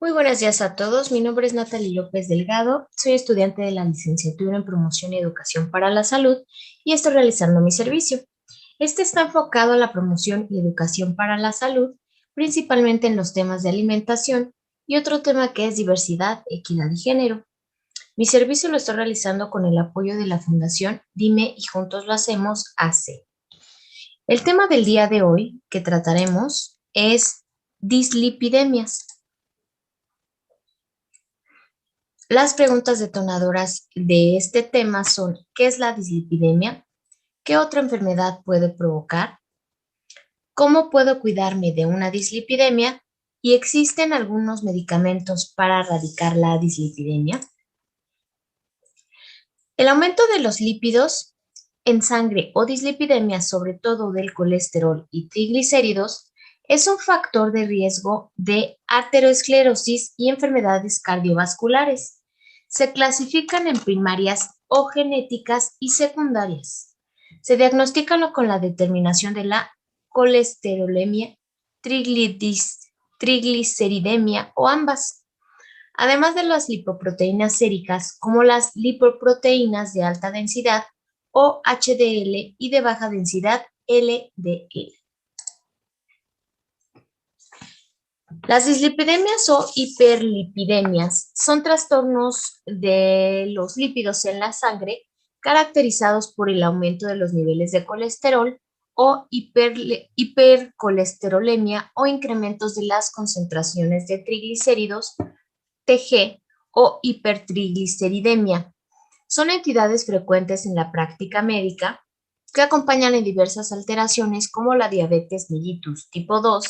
Muy buenos días a todos. Mi nombre es Natalie López Delgado. Soy estudiante de la licenciatura en Promoción y Educación para la Salud y estoy realizando mi servicio. Este está enfocado a la promoción y educación para la salud, principalmente en los temas de alimentación y otro tema que es diversidad, equidad y género. Mi servicio lo estoy realizando con el apoyo de la Fundación Dime y Juntos lo Hacemos AC. El tema del día de hoy que trataremos es dislipidemias. Las preguntas detonadoras de este tema son: ¿qué es la dislipidemia? ¿Qué otra enfermedad puede provocar? ¿Cómo puedo cuidarme de una dislipidemia? ¿Y existen algunos medicamentos para erradicar la dislipidemia? El aumento de los lípidos en sangre o dislipidemia, sobre todo del colesterol y triglicéridos, es un factor de riesgo de aterosclerosis y enfermedades cardiovasculares. Se clasifican en primarias o genéticas y secundarias. Se diagnostican con la determinación de la colesterolemia, trigliceridemia o ambas, además de las lipoproteínas séricas como las lipoproteínas de alta densidad o HDL y de baja densidad LDL. Las dislipidemias o hiperlipidemias son trastornos de los lípidos en la sangre caracterizados por el aumento de los niveles de colesterol o hipercolesterolemia o incrementos de las concentraciones de triglicéridos, TG o hipertrigliceridemia. Son entidades frecuentes en la práctica médica que acompañan en diversas alteraciones como la diabetes mellitus tipo 2,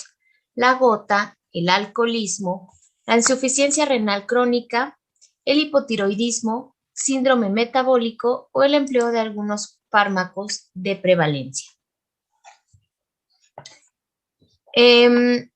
la gota, el alcoholismo, la insuficiencia renal crónica, el hipotiroidismo, síndrome metabólico o el empleo de algunos fármacos de prevalencia. Un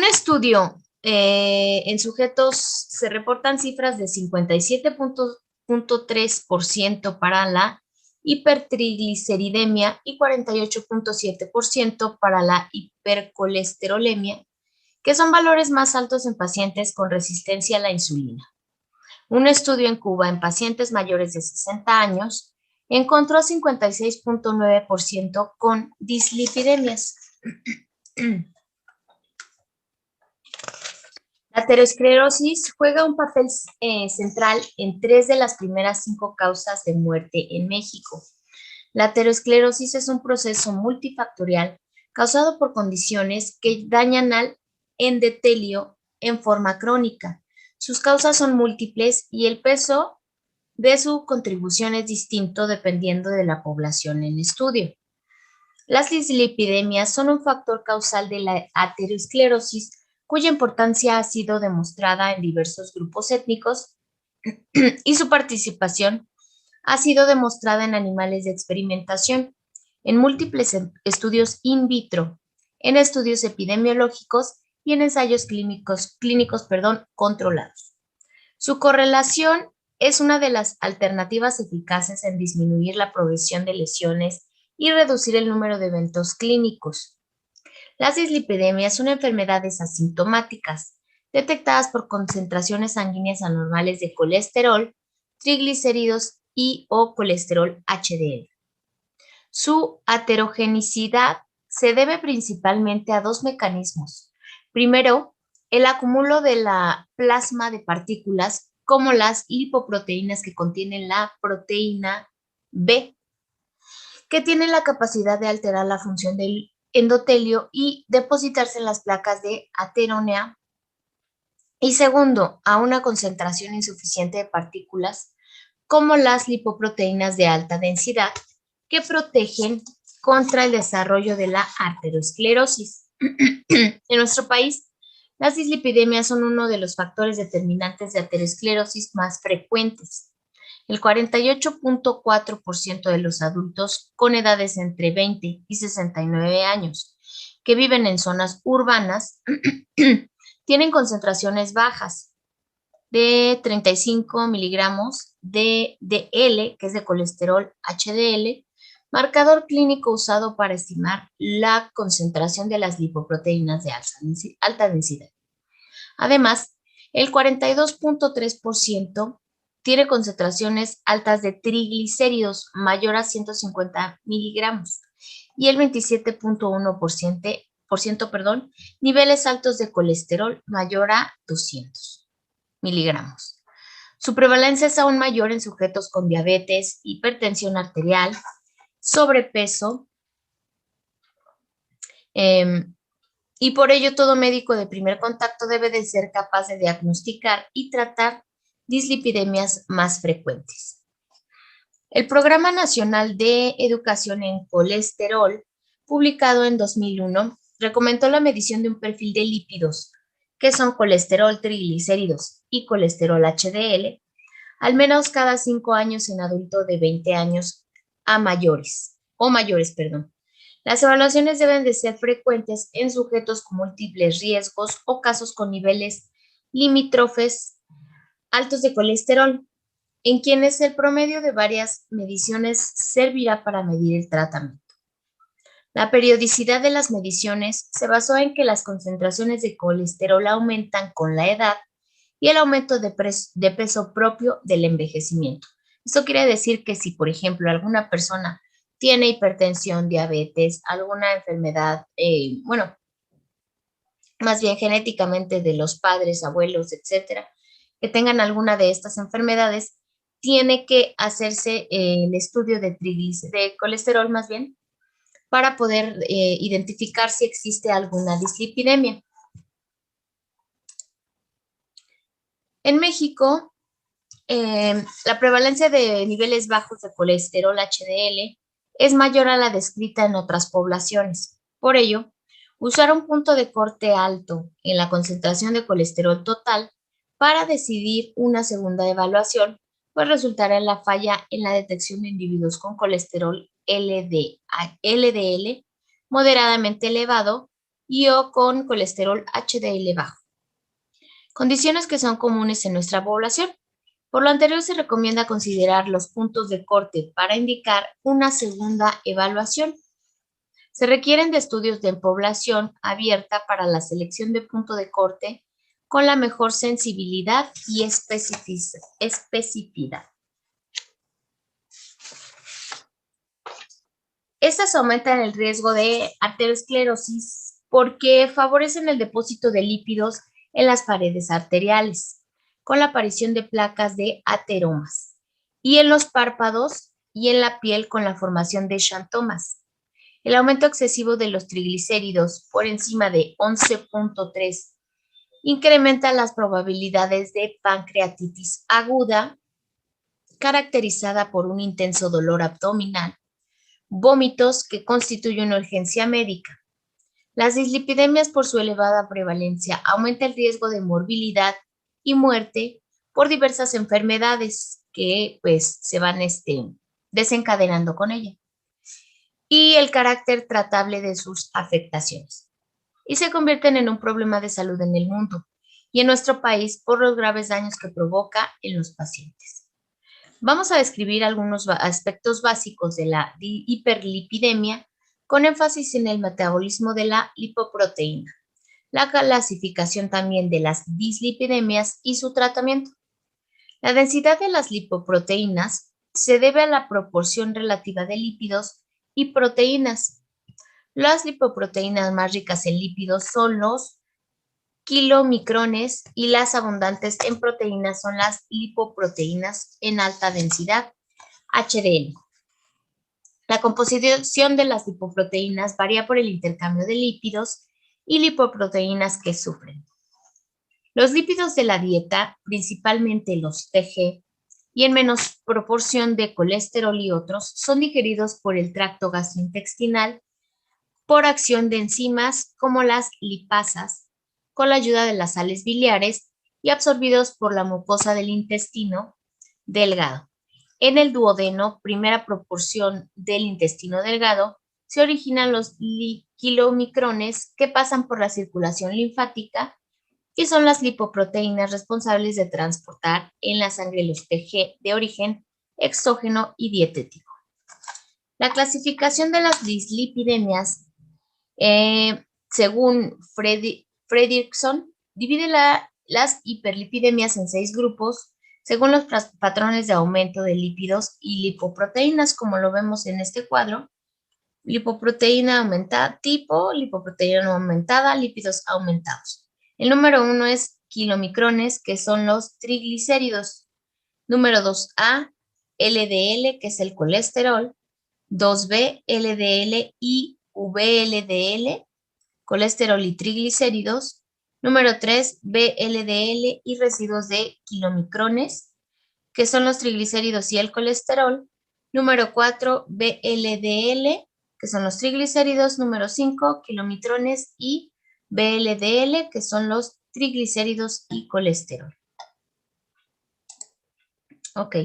estudio en sujetos se reportan cifras de 57.3% para la hipertrigliceridemia y 48.7% para la hipercolesterolemia, que son valores más altos en pacientes con resistencia a la insulina. Un estudio en Cuba en pacientes mayores de 60 años encontró 56.9% con dislipidemias. La aterosclerosis juega un papel central en 3 de las primeras 5 causas de muerte en México. La aterosclerosis es un proceso multifactorial causado por condiciones que dañan al endotelio en forma crónica. Sus causas son múltiples y el peso de su contribución es distinto dependiendo de la población en estudio. Las dislipidemias son un factor causal de la aterosclerosis cuya importancia ha sido demostrada en diversos grupos étnicos y su participación ha sido demostrada en animales de experimentación, en múltiples estudios in vitro, en estudios epidemiológicos y en ensayos clínicos controlados. Su correlación es una de las alternativas eficaces en disminuir la progresión de lesiones y reducir el número de eventos clínicos. Las dislipidemias son enfermedades asintomáticas, detectadas por concentraciones sanguíneas anormales de colesterol, triglicéridos y o colesterol HDL. Su heterogenicidad se debe principalmente a dos mecanismos. Primero, el acúmulo de la plasma de partículas como las lipoproteínas que contienen la proteína B, que tienen la capacidad de alterar la función del endotelio y depositarse en las placas de ateronea. Y segundo, a una concentración insuficiente de partículas como las lipoproteínas de alta densidad que protegen contra el desarrollo de la arteriosclerosis. En nuestro país, las dislipidemias son uno de los factores determinantes de aterosclerosis más frecuentes. El 48.4% de los adultos con edades entre 20 y 69 años que viven en zonas urbanas tienen concentraciones bajas de 35 miligramos de DL, que es de colesterol HDL, marcador clínico usado para estimar la concentración de las lipoproteínas de alta densidad. Además, el 42.3% tiene concentraciones altas de triglicéridos mayor a 150 miligramos y el 27.1% niveles altos de colesterol mayor a 200 miligramos. Su prevalencia es aún mayor en sujetos con diabetes, hipertensión arterial, sobrepeso, y por ello todo médico de primer contacto debe de ser capaz de diagnosticar y tratar dislipidemias más frecuentes. El Programa Nacional de Educación en Colesterol, publicado en 2001, recomendó la medición de un perfil de lípidos, que son colesterol, triglicéridos y colesterol HDL, al menos cada 5 años en adultos de 20 años a mayores. Las evaluaciones deben de ser frecuentes en sujetos con múltiples riesgos o casos con niveles limítrofes altos de colesterol, en quienes el promedio de varias mediciones servirá para medir el tratamiento. La periodicidad de las mediciones se basó en que las concentraciones de colesterol aumentan con la edad y el aumento de peso propio del envejecimiento. Esto quiere decir que si, por ejemplo, alguna persona tiene hipertensión, diabetes, alguna enfermedad, más bien genéticamente de los padres, abuelos, etcétera, que tengan alguna de estas enfermedades, tiene que hacerse el estudio de colesterol más bien para poder identificar si existe alguna dislipidemia. En México, la prevalencia de niveles bajos de colesterol HDL es mayor a la descrita en otras poblaciones. Por ello, usar un punto de corte alto en la concentración de colesterol total para decidir una segunda evaluación pues resultará en la falla en la detección de individuos con colesterol LDL moderadamente elevado y o con colesterol HDL bajo, condiciones que son comunes en nuestra población. Por lo anterior, se recomienda considerar los puntos de corte para indicar una segunda evaluación. Se requieren de estudios de población abierta para la selección de punto de corte con la mejor sensibilidad y especificidad. Estas aumentan el riesgo de arteriosclerosis porque favorecen el depósito de lípidos en las paredes arteriales, con la aparición de placas de ateromas, y en los párpados y en la piel con la formación de xantomas. El aumento excesivo de los triglicéridos por encima de 11.3 incrementa las probabilidades de pancreatitis aguda, caracterizada por un intenso dolor abdominal, vómitos que constituyen una urgencia médica. Las dislipidemias, por su elevada prevalencia, aumenta el riesgo de morbilidad y muerte por diversas enfermedades que pues se van desencadenando con ella, y el carácter tratable de sus afectaciones, y se convierten en un problema de salud en el mundo y en nuestro país por los graves daños que provoca en los pacientes. Vamos a describir algunos aspectos básicos de la hiperlipidemia con énfasis en el metabolismo de la lipoproteína, la clasificación también de las dislipidemias y su tratamiento. La densidad de las lipoproteínas se debe a la proporción relativa de lípidos y proteínas. Las lipoproteínas más ricas en lípidos son los kilomicrones y las abundantes en proteínas son las lipoproteínas en alta densidad, HDL. La composición de las lipoproteínas varía por el intercambio de lípidos y lipoproteínas que sufren. Los lípidos de la dieta, principalmente los TG, y en menos proporción de colesterol y otros, son digeridos por el tracto gastrointestinal por acción de enzimas como las lipasas, con la ayuda de las sales biliares y absorbidos por la mucosa del intestino delgado. En el duodeno, primera proporción del intestino delgado, se originan los kilomicrones que pasan por la circulación linfática y son las lipoproteínas responsables de transportar en la sangre los TG de origen exógeno y dietético. La clasificación de las dislipidemias, según Fredrickson, divide las hiperlipidemias en 6 grupos según los patrones de aumento de lípidos y lipoproteínas, como lo vemos en este cuadro. Lipoproteína aumentada, tipo, lipoproteína no aumentada, lípidos aumentados. El número 1 es kilomicrones, que son los triglicéridos. Número 2A, LDL, que es el colesterol. 2B, LDL y VLDL, colesterol y triglicéridos. Número 3, VLDL y residuos de kilomicrones, que son los triglicéridos y el colesterol. Número 4, VLDL, que son los triglicéridos. Número 5, kilomicrones y VLDL, que son los triglicéridos y colesterol. Ok.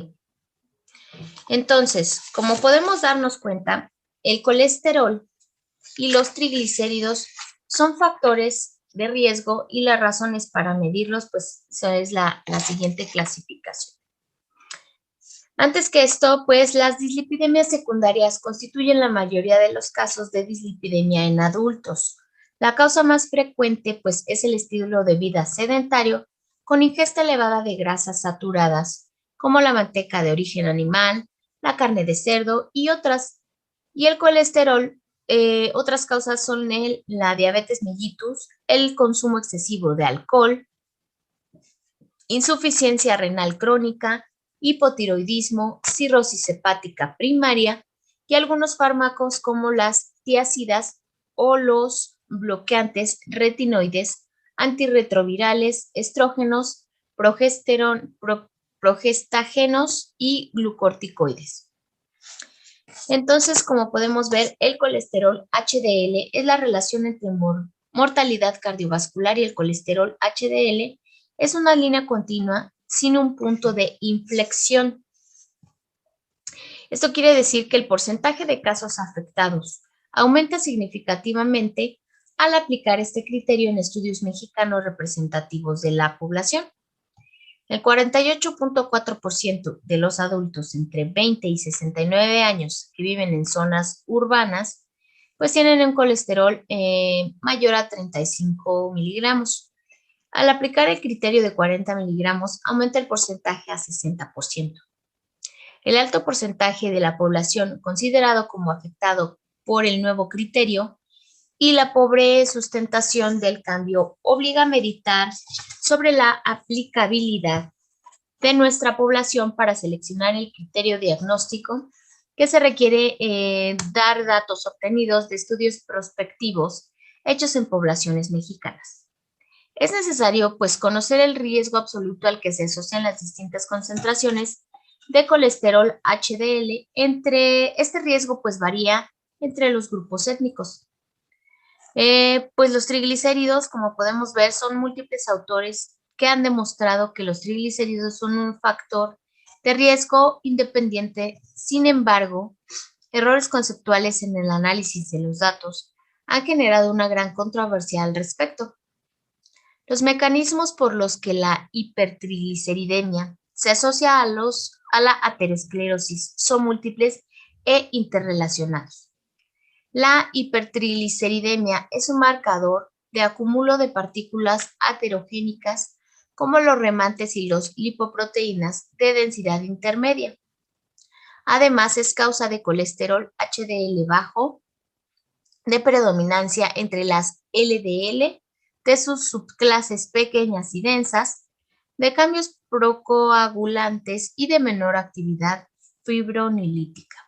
Entonces, como podemos darnos cuenta, el colesterol y los triglicéridos son factores de riesgo y las razones para medirlos, pues, es la siguiente clasificación. Antes que esto, pues, las dislipidemias secundarias constituyen la mayoría de los casos de dislipidemia en adultos. La causa más frecuente, pues, es el estilo de vida sedentario con ingesta elevada de grasas saturadas, como la manteca de origen animal, la carne de cerdo y otras. Y el colesterol, otras causas son la diabetes mellitus, el consumo excesivo de alcohol, insuficiencia renal crónica, hipotiroidismo, cirrosis hepática primaria y algunos fármacos como las tiazidas o los bloqueantes retinoides, antirretrovirales, estrógenos, progestágenos y glucorticoides. Entonces, como podemos ver, el colesterol HDL es la relación entre mortalidad cardiovascular y el colesterol HDL es una línea continua sin un punto de inflexión. Esto quiere decir que el porcentaje de casos afectados aumenta significativamente al aplicar este criterio en estudios mexicanos representativos de la población. El 48.4% de los adultos entre 20 y 69 años que viven en zonas urbanas, pues tienen un colesterol mayor a 35 miligramos. Al aplicar el criterio de 40 miligramos, aumenta el porcentaje a 60%. El alto porcentaje de la población considerado como afectado por el nuevo criterio y la pobre sustentación del cambio obliga a meditar sobre la aplicabilidad de nuestra población para seleccionar el criterio diagnóstico que se requiere dar datos obtenidos de estudios prospectivos hechos en poblaciones mexicanas. Es necesario, pues, conocer el riesgo absoluto al que se asocian las distintas concentraciones de colesterol HDL. Este riesgo, pues, varía entre los grupos étnicos. Pues los triglicéridos, como podemos ver, son múltiples autores que han demostrado que los triglicéridos son un factor de riesgo independiente. Sin embargo, errores conceptuales en el análisis de los datos han generado una gran controversia al respecto. Los mecanismos por los que la hipertrigliceridemia se asocia a la aterosclerosis son múltiples e interrelacionados. La hipertrigliceridemia es un marcador de acúmulo de partículas aterogénicas como los remantes y los lipoproteínas de densidad intermedia. Además, es causa de colesterol HDL bajo, de predominancia entre las LDL, de sus subclases pequeñas y densas, de cambios procoagulantes y de menor actividad fibronilítica.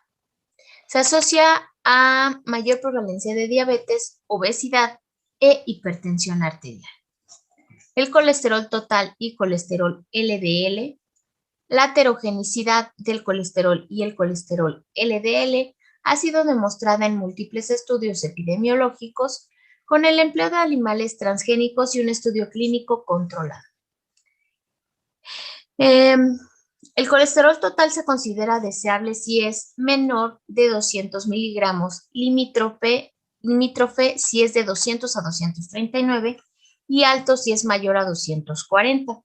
Se asocia a mayor prevalencia de diabetes, obesidad e hipertensión arterial. El colesterol total y colesterol LDL, la heterogenicidad del colesterol y el colesterol LDL ha sido demostrada en múltiples estudios epidemiológicos con el empleo de animales transgénicos y un estudio clínico controlado. El colesterol total se considera deseable si es menor de 200 miligramos, limítrofe si es de 200 a 239 y alto si es mayor a 240.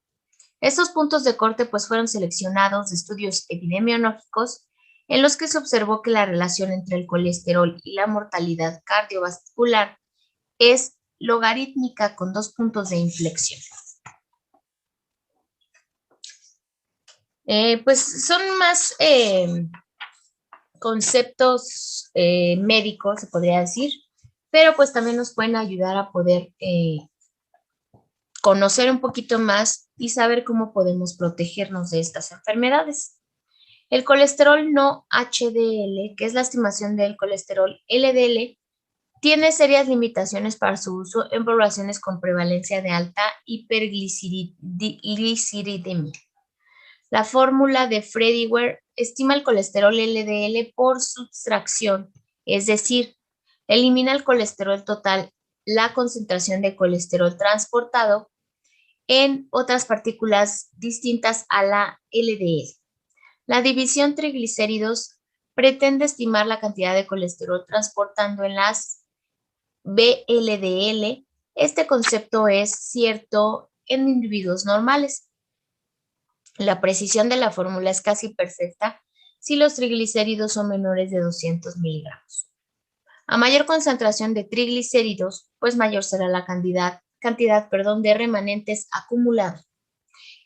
Estos puntos de corte pues fueron seleccionados de estudios epidemiológicos en los que se observó que la relación entre el colesterol y la mortalidad cardiovascular es logarítmica con 2 puntos de inflexión. Pues son más conceptos médicos, se podría decir, pero pues también nos pueden ayudar a poder conocer un poquito más y saber cómo podemos protegernos de estas enfermedades. El colesterol no HDL, que es la estimación del colesterol LDL, tiene serias limitaciones para su uso en poblaciones con prevalencia de alta hipergliceridemia. La fórmula de Frediwer estima el colesterol LDL por sustracción, es decir, elimina el colesterol total, la concentración de colesterol transportado en otras partículas distintas a la LDL. La división triglicéridos pretende estimar la cantidad de colesterol transportando en las VLDL. Este concepto es cierto en individuos normales. La precisión de la fórmula es casi perfecta si los triglicéridos son menores de 200 miligramos. A mayor concentración de triglicéridos, pues mayor será la cantidad de remanentes acumulados.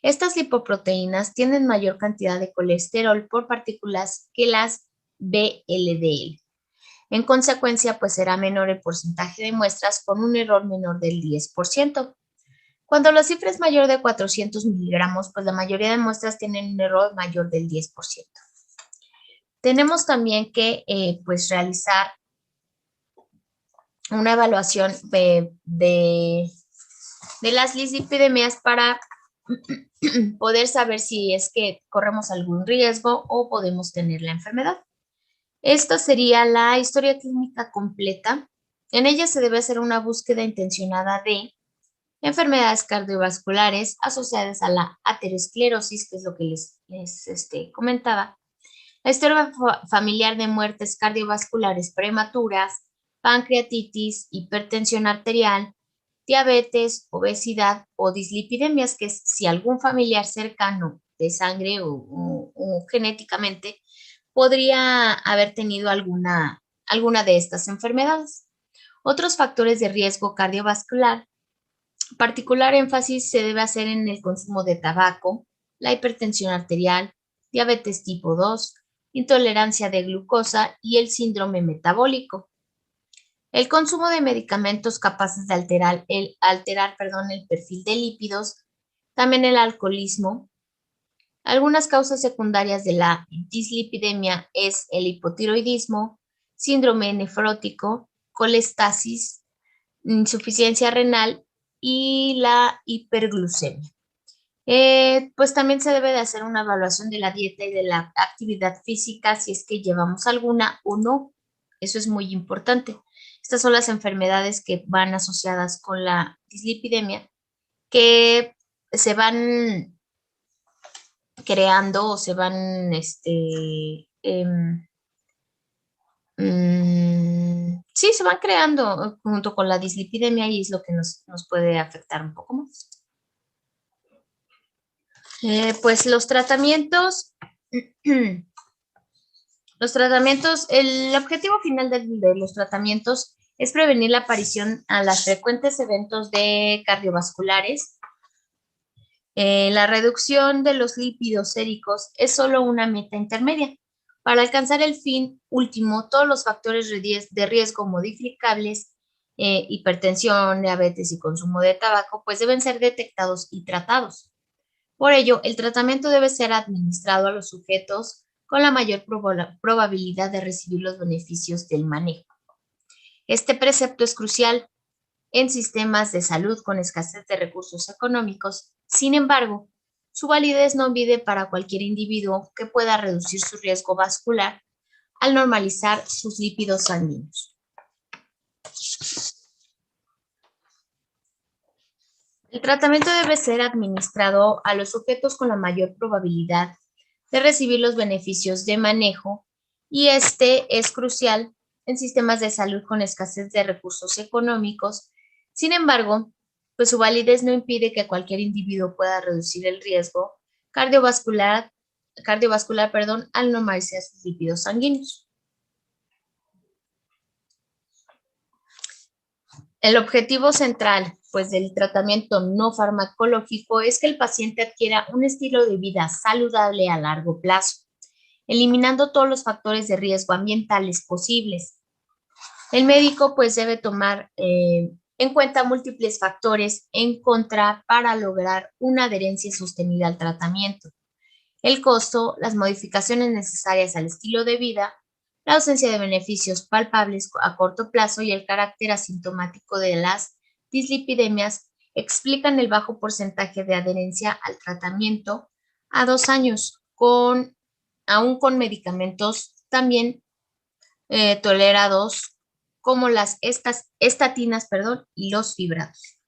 Estas lipoproteínas tienen mayor cantidad de colesterol por partículas que las VLDL. En consecuencia, pues será menor el porcentaje de muestras con un error menor del 10%. Cuando la cifra es mayor de 400 miligramos, pues la mayoría de muestras tienen un error mayor del 10%. Tenemos también que pues realizar una evaluación de las dislipidemias para poder saber si es que corremos algún riesgo o podemos tener la enfermedad. Esta sería la historia clínica completa. En ella se debe hacer una búsqueda intencionada de enfermedades cardiovasculares asociadas a la aterosclerosis, que es lo que les comentaba. La historia familiar de muertes cardiovasculares prematuras, pancreatitis, hipertensión arterial, diabetes, obesidad o dislipidemias, que es si algún familiar cercano de sangre o genéticamente podría haber tenido alguna de estas enfermedades. Otros factores de riesgo cardiovascular. Particular énfasis se debe hacer en el consumo de tabaco, la hipertensión arterial, diabetes tipo 2, intolerancia de glucosa y el síndrome metabólico. El consumo de medicamentos capaces de alterar el perfil de lípidos, también el alcoholismo. Algunas causas secundarias de la dislipidemia es el hipotiroidismo, síndrome nefrótico, colestasis, insuficiencia renal y la hiperglucemia. Pues también se debe de hacer una evaluación de la dieta y de la actividad física si es que llevamos alguna o no. Eso es muy importante. Estas son las enfermedades que van asociadas con la dislipidemia que se van creando o se van sí, se van creando junto con la dislipidemia y es lo que nos puede afectar un poco más. Pues los tratamientos, el objetivo final de los tratamientos es prevenir la aparición a los frecuentes eventos cardiovasculares. La reducción de los lípidos séricos es solo una meta intermedia. Para alcanzar el fin último, todos los factores de riesgo modificables, hipertensión, diabetes y consumo de tabaco, pues deben ser detectados y tratados. Por ello, el tratamiento debe ser administrado a los sujetos con la mayor probabilidad de recibir los beneficios del manejo. Este precepto es crucial en sistemas de salud con escasez de recursos económicos. Sin embargo, su validez no impide para cualquier individuo que pueda reducir su riesgo vascular al normalizar sus lípidos sanguíneos. El tratamiento debe ser administrado a los sujetos con la mayor probabilidad de recibir los beneficios de manejo y este es crucial en sistemas de salud con escasez de recursos económicos. Sin embargo, pues su validez no impide que cualquier individuo pueda reducir el riesgo cardiovascular cardiovascular, perdón, al normalizar sus lípidos sanguíneos. El objetivo central, pues, del tratamiento no farmacológico es que el paciente adquiera un estilo de vida saludable a largo plazo, eliminando todos los factores de riesgo ambientales posibles. El médico, pues, debe tomar en cuenta múltiples factores en contra para lograr una adherencia sostenida al tratamiento. El costo, las modificaciones necesarias al estilo de vida, la ausencia de beneficios palpables a corto plazo y el carácter asintomático de las dislipidemias explican el bajo porcentaje de adherencia al tratamiento a 2 años, aún con medicamentos también tolerados como las estatinas, perdón, y los fibrados.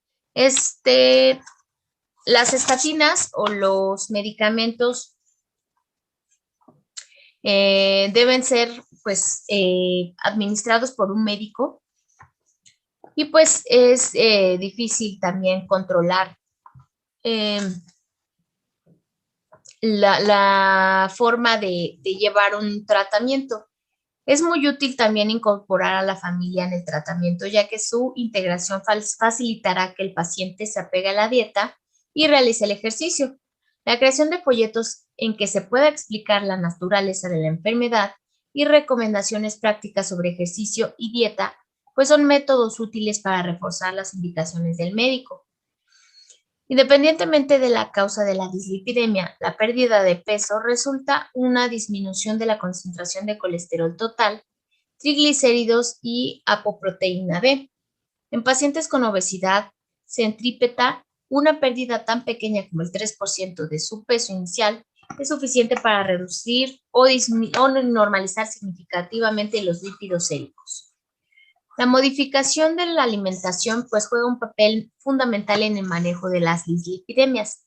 Las estatinas o los medicamentos deben ser, pues, administrados por un médico y pues es difícil también controlar la forma de llevar un tratamiento. Es muy útil también incorporar a la familia en el tratamiento, ya que su integración facilitará que el paciente se apegue a la dieta y realice el ejercicio. La creación de folletos en que se pueda explicar la naturaleza de la enfermedad y recomendaciones prácticas sobre ejercicio y dieta, pues son métodos útiles para reforzar las indicaciones del médico. Independientemente de la causa de la dislipidemia, la pérdida de peso resulta una disminución de la concentración de colesterol total, triglicéridos y apoproteína B. En pacientes con obesidad centrípeta, una pérdida tan pequeña como el 3% de su peso inicial es suficiente para reducir o normalizar significativamente los lípidos séricos. La modificación de la alimentación pues juega un papel fundamental en el manejo de las dislipidemias.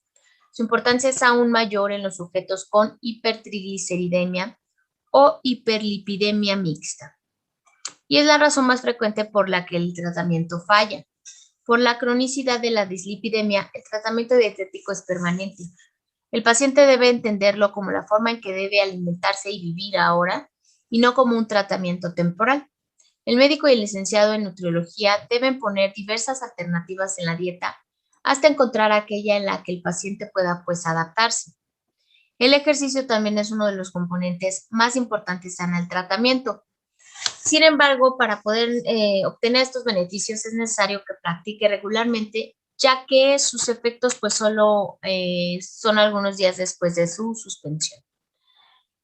Su importancia es aún mayor en los sujetos con hipertrigliceridemia o hiperlipidemia mixta. Y es la razón más frecuente por la que el tratamiento falla. Por la cronicidad de la dislipidemia, el tratamiento dietético es permanente. El paciente debe entenderlo como la forma en que debe alimentarse y vivir ahora y no como un tratamiento temporal. El médico y el licenciado en nutriología deben poner diversas alternativas en la dieta hasta encontrar aquella en la que el paciente pueda pues adaptarse. El ejercicio también es uno de los componentes más importantes en el tratamiento. Sin embargo, para poder obtener estos beneficios es necesario que practique regularmente, ya que sus efectos pues solo son algunos días después de su suspensión.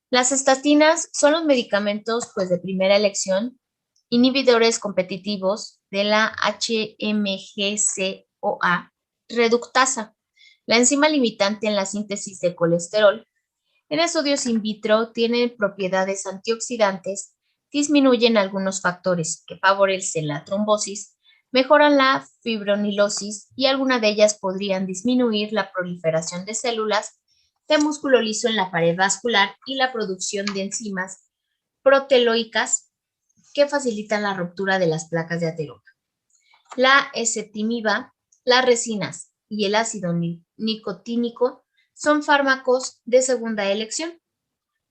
Las estatinas son los medicamentos pues de primera elección, inhibidores competitivos de la HMG-CoA reductasa, la enzima limitante en la síntesis de colesterol. En estudios in vitro tienen propiedades antioxidantes, disminuyen algunos factores que favorecen la trombosis, mejoran la fibronilosis y algunas de ellas podrían disminuir la proliferación de células de músculo liso en la pared vascular y la producción de enzimas proteoicas que facilitan la ruptura de las placas de ateroma. La ezetimiba, las resinas y el ácido nicotínico son fármacos de segunda elección.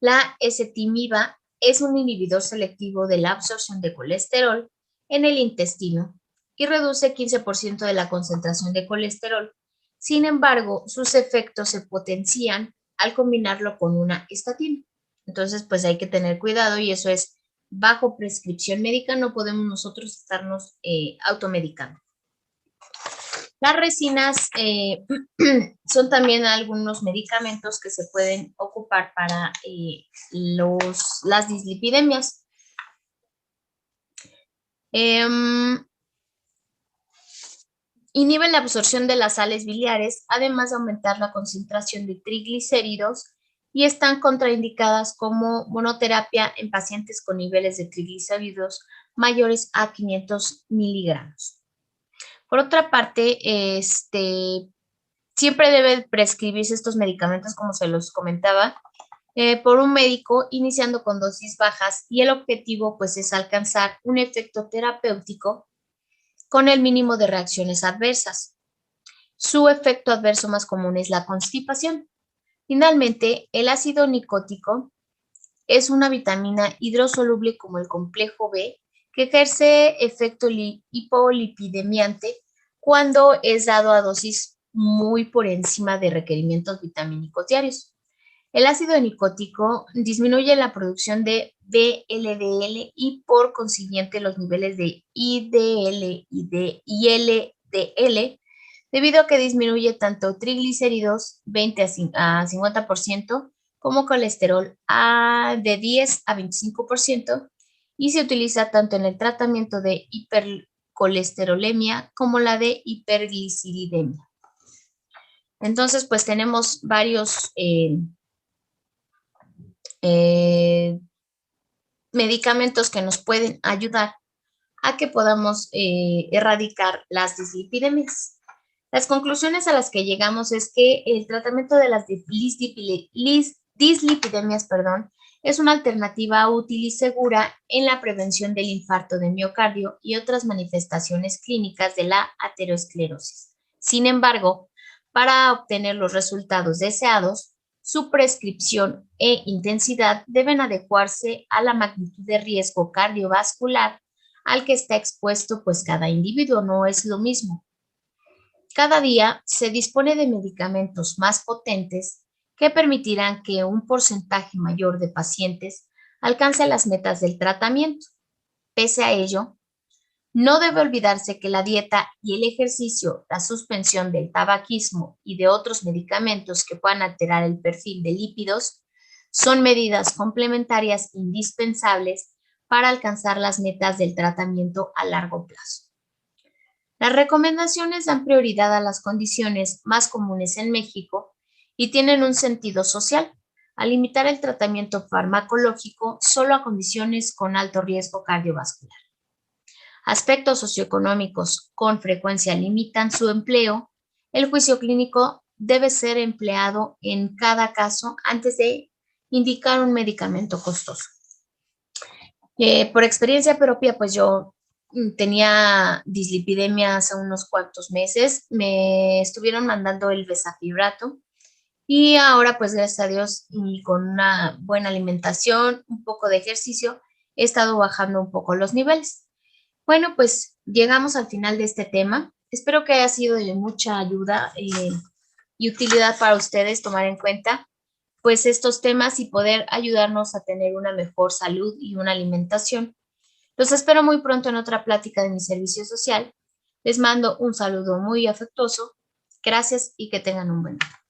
La ezetimiba es un inhibidor selectivo de la absorción de colesterol en el intestino y reduce 15% de la concentración de colesterol. Sin embargo, sus efectos se potencian al combinarlo con una estatina. Entonces, pues hay que tener cuidado y eso es bajo prescripción médica, no podemos nosotros estarnos automedicando. Las resinas son también algunos medicamentos que se pueden ocupar para las dislipidemias. Inhiben la absorción de las sales biliares, además de aumentar la concentración de triglicéridos y están contraindicadas como monoterapia en pacientes con niveles de triglicéridos mayores a 500 miligramos. Por otra parte, siempre deben prescribirse estos medicamentos, como se los comentaba, por un médico, iniciando con dosis bajas, y el objetivo pues es alcanzar un efecto terapéutico con el mínimo de reacciones adversas. Su efecto adverso más común es la constipación. Finalmente, el ácido nicótico es una vitamina hidrosoluble como el complejo B que ejerce efecto hipolipidemiante cuando es dado a dosis muy por encima de requerimientos vitamínicos diarios. El ácido nicótico disminuye la producción de VLDL y por consiguiente los niveles de IDL y LDL debido a que disminuye tanto triglicéridos 20 a 50% como colesterol de 10 a 25% y se utiliza tanto en el tratamiento de hipercolesterolemia como la de hipergliceridemia. Entonces, pues tenemos varios medicamentos que nos pueden ayudar a que podamos erradicar las dislipidemias. Las conclusiones a las que llegamos es que el tratamiento de las dislipidemias, es una alternativa útil y segura en la prevención del infarto de miocardio y otras manifestaciones clínicas de la aterosclerosis. Sin embargo, para obtener los resultados deseados, su prescripción e intensidad deben adecuarse a la magnitud de riesgo cardiovascular al que está expuesto, pues cada individuo no es lo mismo. Cada día se dispone de medicamentos más potentes que permitirán que un porcentaje mayor de pacientes alcance las metas del tratamiento. Pese a ello, no debe olvidarse que la dieta y el ejercicio, la suspensión del tabaquismo y de otros medicamentos que puedan alterar el perfil de lípidos son medidas complementarias indispensables para alcanzar las metas del tratamiento a largo plazo. Las recomendaciones dan prioridad a las condiciones más comunes en México y tienen un sentido social, al limitar el tratamiento farmacológico solo a condiciones con alto riesgo cardiovascular. Aspectos socioeconómicos con frecuencia limitan su empleo. El juicio clínico debe ser empleado en cada caso antes de indicar un medicamento costoso. Por experiencia propia, pues yo tenía dislipidemia hace unos cuantos meses, me estuvieron mandando el bezafibrato y ahora pues gracias a Dios y con una buena alimentación, un poco de ejercicio, he estado bajando un poco los niveles. Bueno, pues llegamos al final de este tema. Espero que haya sido de mucha ayuda y utilidad para ustedes tomar en cuenta pues estos temas y poder ayudarnos a tener una mejor salud y una alimentación. Los espero muy pronto en otra plática de mi servicio social. Les mando un saludo muy afectuoso. Gracias y que tengan un buen día.